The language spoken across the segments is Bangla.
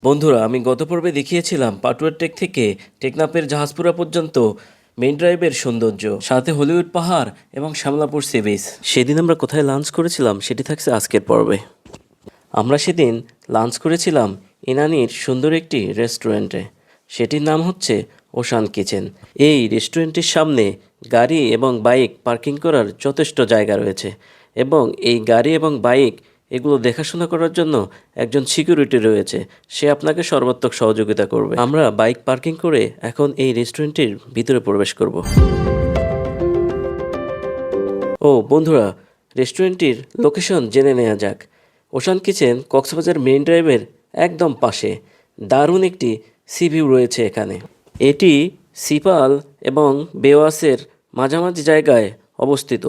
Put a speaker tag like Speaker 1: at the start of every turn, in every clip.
Speaker 1: বন্ধুরা, আমি গত পর্বে দেখিয়েছিলাম পাটুয়ার টেক থেকে টেকনাফের জাহাজপুরা পর্যন্ত মেইন ড্রাইভের সৌন্দর্য, সাথে হলিউড পাহাড় এবং শ্যামলাপুর সি বিচ। সেদিন আমরা কোথায় লাঞ্চ করেছিলাম সেটি থাকছে আজকের পর্বে। আমরা সেদিন লাঞ্চ করেছিলাম ইনানির সুন্দর একটি রেস্টুরেন্টে। সেটির নাম হচ্ছে ওশান কিচেন। এই রেস্টুরেন্টের সামনে গাড়ি এবং বাইক পার্কিং করার যথেষ্ট জায়গা রয়েছে, এবং এই গাড়ি এবং বাইক এগুলো দেখাশোনা করার জন্য একজন সিকিউরিটি রয়েছে। সে আপনাকে সর্বাত্মক সহযোগিতা করবে। আমরা বাইক পার্কিং করে এখন এই রেস্টুরেন্টের ভিতরে প্রবেশ করব। ও বন্ধুরা, রেস্টুরেন্টটির লোকেশন জেনে নেওয়া যাক। ওশান কিচেন কক্সবাজার মেইন ড্রাইভের একদম পাশে। দারুণ একটি সি ভিউ রয়েছে এখানে। এটি সিপাল এবং বেওয়াসের মাঝামাঝি জায়গায় অবস্থিত,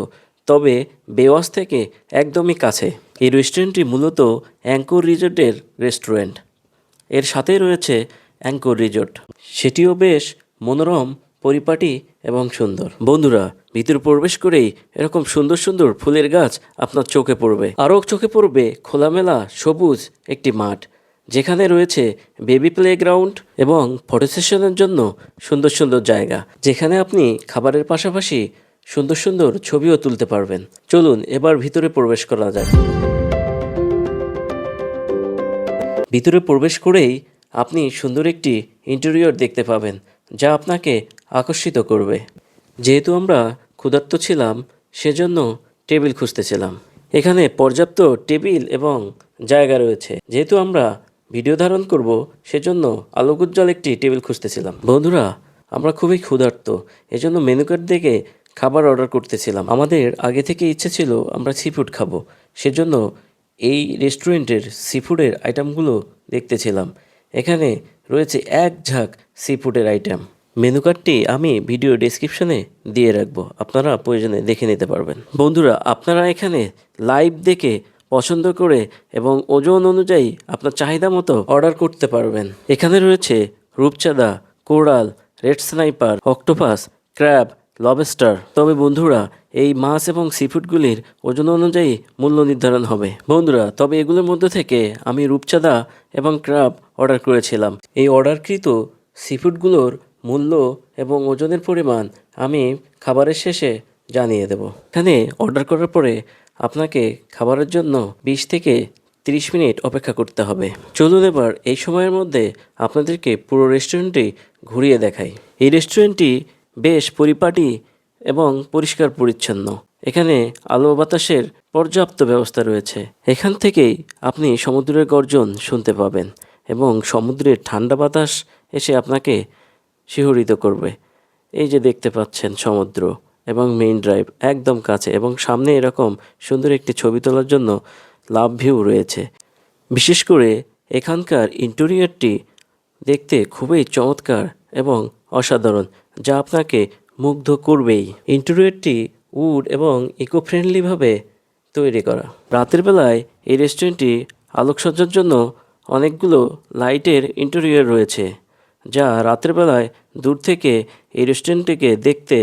Speaker 1: তবে বেওয়াস থেকে একদমই কাছে। এই রেস্টুরেন্টটি মূলত অ্যাঙ্কর রিজোর্টের রেস্টুরেন্ট। এর সাথেই রয়েছে অ্যাঙ্কর রিজোর্ট, সেটিও বেশ মনোরম, পরিপাটি এবং সুন্দর। বন্ধুরা, ভিতরে প্রবেশ করেই এরকম সুন্দর সুন্দর ফুলের গাছ আপনার চোখে পড়বে। আরও চোখে পড়বে খোলামেলা সবুজ একটি মাঠ, যেখানে রয়েছে বেবি প্লেগ্রাউন্ড এবং ফটো সেশনের জন্য সুন্দর সুন্দর জায়গা, যেখানে আপনি খাবারের পাশাপাশি সুন্দর সুন্দর ছবিও তুলতে পারবেন। চলুন এবার ভিতরে প্রবেশ করা যাক। ভিতরে প্রবেশ করেই আপনি সুন্দর একটি ইন্টেরিয়র দেখতে পাবেন, যা আপনাকে আকর্ষিত করবে। যেহেতু আমরা ক্ষুধার্ত ছিলাম, সেজন্য টেবিল খুঁজতেছিলাম। এখানে পর্যাপ্ত টেবিল এবং জায়গা রয়েছে। যেহেতু আমরা ভিডিও ধারণ করব, সেজন্য আলোকোজ্জ্বল একটি টেবিল খুঁজতেছিলাম। বন্ধুরা, আমরা খুবই ক্ষুধার্ত, এজন্য মেনু কার্ড দেখে খাবার অর্ডার করতেছিলাম। আমাদের আগে থেকে ইচ্ছে ছিল আমরা সি ফুড খাবো, সেজন্য এই রেস্টুরেন্টের সি ফুডের আইটেমগুলো দেখতেছিলাম। এখানে রয়েছে এক ঝাঁক সি ফুডের আইটেম। মেনু কার্ডটি আমি ভিডিও ডেসক্রিপশনে দিয়ে রাখবো, আপনারা প্রয়োজনে দেখে নিতে পারবেন। বন্ধুরা, আপনারা এখানে লাইভ দেখে পছন্দ করে এবং ওজন অনুযায়ী আপনার চাহিদা মতো অর্ডার করতে পারবেন। এখানে রয়েছে রূপচাঁদা, coral, red sniper, octopus, crab, lobster. তবে বন্ধুরা, এই মাছ এবং সিফুডগুলির ওজন অনুযায়ী মূল্য নির্ধারণ হবে। বন্ধুরা, তবে এগুলোর মধ্যে থেকে আমি রূপচাঁদা এবং ক্র্যাব অর্ডার করেছিলাম। এই অর্ডারকৃত সিফুডগুলোর মূল্য এবং ওজনের পরিমাণ আমি খাবারের শেষে জানিয়ে দেব। এখানে অর্ডার করার পরে আপনাকে খাবারের জন্য 20 থেকে 30 মিনিট অপেক্ষা করতে হবে। চলুন এবার এই সময়ের মধ্যে আপনাদেরকে পুরো রেস্টুরেন্টটি ঘুরিয়ে দেখাই। এই রেস্টুরেন্টটি বেশ পরিপাটি এবং পরিষ্কার পরিচ্ছন্ন। এখানে আলো বাতাসের পর্যাপ্ত ব্যবস্থা রয়েছে। এখান থেকেই আপনি সমুদ্রের গর্জন শুনতে পাবেন এবং সমুদ্রের ঠান্ডা বাতাস এসে আপনাকে শিহরিত করবে। এই যে দেখতে পাচ্ছেন সমুদ্র এবং মেইন ড্রাইভ একদম কাছে, এবং সামনে এরকম সুন্দর একটি ছবি তোলার জন্য লাভ ভিউ রয়েছে। বিশেষ করে এখানকার ইন্টেরিয়রটি দেখতে খুবই চমৎকার এবং অসাধারণ, যা আপনাকে মুগ্ধ করবেই। ইন্টেরিয়রটি উড এবং ইকো ফ্রেন্ডলিভাবে তৈরি করা। রাতের বেলায় এই রেস্টুরেন্টটি আলোকসজ্জার জন্য অনেকগুলো লাইটের ইন্টেরিয়র রয়েছে, যা রাতের বেলায় দূর থেকে এই রেস্টুরেন্টটিকে দেখতে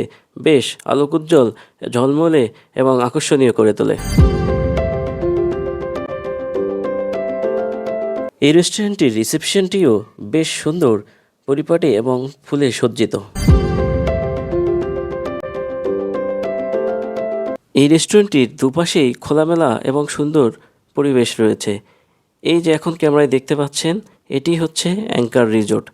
Speaker 1: বেশ আলোকোজ্জ্বল, ঝলমলে এবং আকর্ষণীয় করে তোলে। এই রেস্টুরেন্টটির রিসেপশনটিও বেশ সুন্দর, পরিপাটি এবং ফুলে সজ্জিত। এই রেস্টুরেন্টটির দুপাশেই খোলামেলা এবং সুন্দর পরিবেশ রয়েছে। এই যে এখন ক্যামেরায় দেখতে পাচ্ছেন, এটি হচ্ছে অ্যাঙ্কার রিজোর্ট।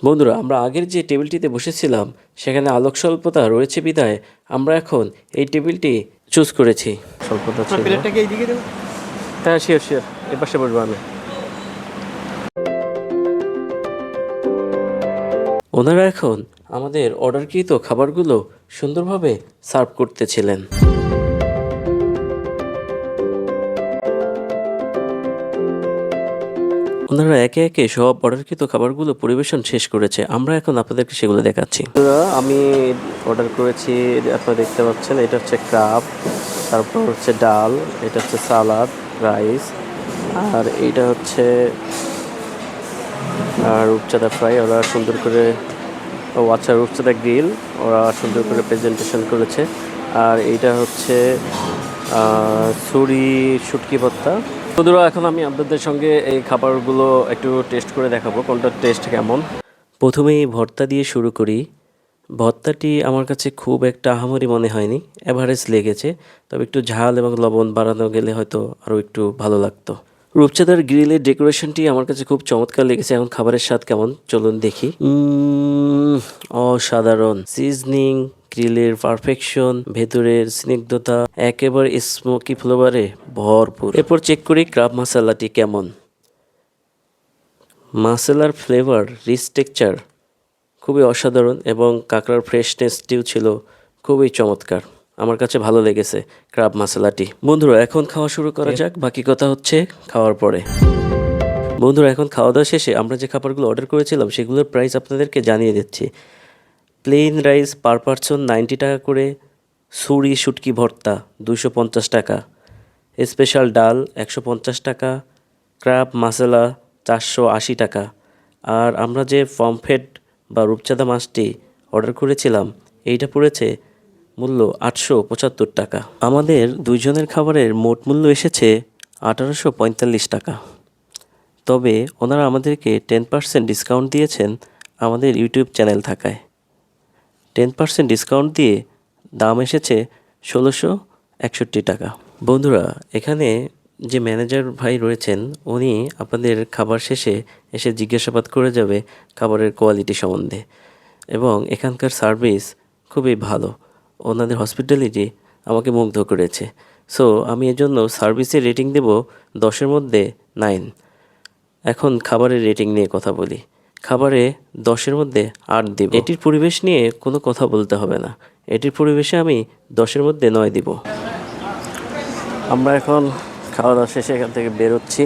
Speaker 1: বন্ধুরা, আমরা আগের যে টেবিলটিতে বসেছিলাম সেখানে আলোক স্বল্পতা রয়েছে বিধায় আমরা এখন এই টেবিলটি চুজ করেছি। স্বল্পতা ছিল। হ্যাঁ, শিওর শিওর, এ পাশে বসবো আমি। ওনারা এখন আমাদের অর্ডারকৃত খাবারগুলো সুন্দরভাবে সার্ভ করতেছিলেন। ওনারা একে একে সব অর্ডারকৃত খাবারগুলো পরিবেশন শেষ করেছে। আমরা এখন আপনাদেরকে সেগুলো দেখাচ্ছি। আমি অর্ডার করেছি, আপনারা দেখতে পাচ্ছেন, এটা হচ্ছে ক্রাব, তারপর হচ্ছে ডাল, এটা হচ্ছে সালাদ, রাইস, আর এইটা হচ্ছে রূপচাঁদা ফ্রাই। ওরা সুন্দর করে, আচ্ছা, রূপচাঁদা গ্রিল ওরা সুন্দর করে প্রেজেন্টেশন করেছে। আর এইটা হচ্ছে ছুরি শুটকি ভর্তা। বন্ধুরা এখন আমি আপনাদের সঙ্গে এই খাবারগুলো একটু টেস্ট করে দেখাবো কোনটার টেস্ট কেমন। প্রথমেই ভর্তা দিয়ে শুরু করি। ভর্তাটি আমার কাছে খুব একটা আহামরি মনে হয়নি, অ্যাভারেজ লেগেছে। তবে একটু ঝাল এবং লবণ বাড়ানো গেলে হয়তো আরও একটু ভালো লাগতো। রূপচাঁদার গ্রিলের ডেকোরেশনটি আমার কাছে খুব চমৎকার লেগেছে। এখন খাবারের স্বাদ কেমন চলুন দেখি। অসাধারণ সিজনিং, গ্রিলের পারফেকশন, ভেতরের স্নিগ্ধতা একেবারে স্মোকি ফ্লেভারে ভরপুর। এরপর চেক করি ক্রাব মশলাটি কেমন। মশলার ফ্লেভার, রিচ টেক্সচার খুবই অসাধারণ এবং কাঁকড়ার ফ্রেশনেসটিও ছিল খুবই চমৎকার। আমার কাছে ভালো লেগেছে ক্রাব মশলাটি। বন্ধুরা এখন খাওয়া শুরু করা যাক, বাকি কথা হচ্ছে খাওয়ার পরে। বন্ধুরা এখন খাওয়া দাওয়া শেষে আমরা যে খাবারগুলো অর্ডার করেছিলাম সেগুলোর প্রাইস আপনাদেরকে জানিয়ে দিচ্ছি। প্লেন রাইস পার পারসন 90 টাকা করে, ছুরি শুটকি ভর্তা 250 টাকা, স্পেশাল ডাল 150 টাকা, ক্রাব মশলা 480 টাকা। আর আমরা যে পমফ্রেট বা রূপচাঁদা মাছটি অর্ডার করেছিলাম এইটা পড়েছে মূল্য 875 টাকা। আমাদের দুইজনের খাবারের মোট মূল্য এসেছে 1845 টাকা। তবে ওনারা আমাদেরকে 10% ডিসকাউন্ট দিয়েছেন আমাদের ইউটিউব চ্যানেল থাকায়। 10% ডিসকাউন্ট দিয়ে দাম এসেছে 1661 টাকা। বন্ধুরা এখানে যে ম্যানেজার ভাই রয়েছেন উনি আপনাদের খাবার শেষে এসে জিজ্ঞাসাবাদ করে যাবে খাবারের কোয়ালিটি সম্বন্ধে, এবং এখানকার সার্ভিস খুবই ভালো। ওনাদের হসপিটালিটি আমাকে মুগ্ধ করেছে। সো আমি এজন্য সার্ভিসের রেটিং দেব 10-এর মধ্যে 9। এখন খাবারের রেটিং নিয়ে কথা বলি। খাবারে 10-এর মধ্যে 8 দিব। এটির পরিবেশ নিয়ে কোনো কথা বলতে হবে না, এটির পরিবেশে আমি 10-এর মধ্যে 9 দিব। আমরা এখন খাওয়া দাওয়া শেষে এখান থেকে বেরোচ্ছি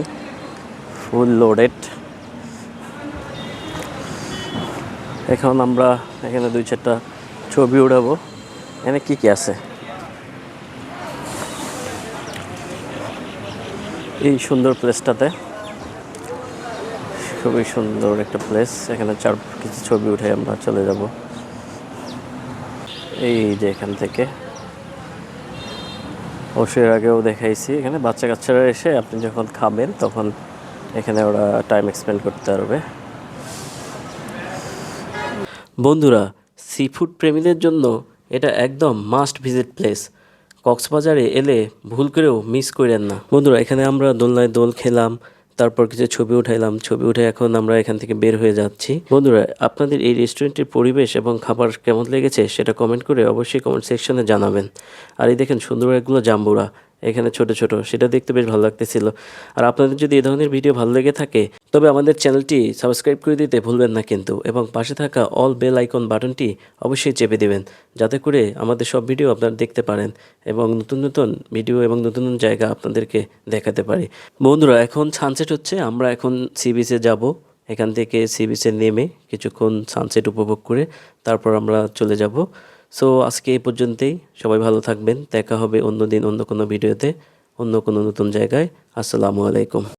Speaker 1: ফুল লোডেড। এখন আমরা এখানে 2-4টা ছবি উঠাবো। এখানে কি কি আছে এই সুন্দর প্লেসটাতে, খুবই সুন্দর একটা প্লেস। এখানে কিছু ছবি উঠে আমরা চলে যাব। এই যে এখান থেকে অবশ্যই আগেও দেখাইছি, এখানে বাচ্চা কাচ্চারা এসে আপনি যখন খাবেন তখন এখানে ওরা টাইম এক্সপেন্ড করতে পারবে। বন্ধুরা সি ফুড প্রেমীদের জন্য এটা একদম মাস্ট ভিজিট প্লেস। কক্সবাজারে এলে ভুল করেও মিস করেন না। বন্ধুরা এখানে আমরা দোলনায় দোল খেলাম, তারপর কিছু ছবি উঠাইলাম। ছবি উঠে এখন আমরা এখান থেকে বের হয়ে যাচ্ছি। বন্ধুরা আপনাদের এই রেস্টুরেন্টের পরিবেশ এবং খাবার কেমন লেগেছে সেটা কমেন্ট করে অবশ্যই কমেন্ট সেকশনে জানাবেন। আর এই দেখেন সুন্দর একগুলো জাম্বুরা এখানে ছোট ছোট, সেটা দেখতে বেশ ভালো লাগতেছিল। আর আপনাদের যদি এই ধরনের ভিডিও ভালো লেগে থাকে তবে আমাদের চ্যানেলটি সাবস্ক্রাইব করে দিতে ভুলবেন না কিন্তু, এবং পাশে থাকা অল বেল আইকন বাটনটি অবশ্যই চেপে দিবেন যাতে করে আমাদের সব ভিডিও আপনারা দেখতে পারেন এবং নতুন নতুন ভিডিও এবং নতুন নতুন জায়গা আপনাদেরকে দেখাতে পারি। বন্ধুরা এখন সানসেট হচ্ছে, আমরা এখন সি বিচে যাব। এখান থেকে সি বিচে নেমে কিছুক্ষণ সানসেট উপভোগ করে তারপর আমরা চলে যাব। সো আজকে এই পর্যন্তই, সবাই ভালো থাকবেন। দেখা হবে অন্য দিন অন্য কোনো ভিডিওতে, অন্য কোনো নতুন জায়গায়। আসসালামু আলাইকুম।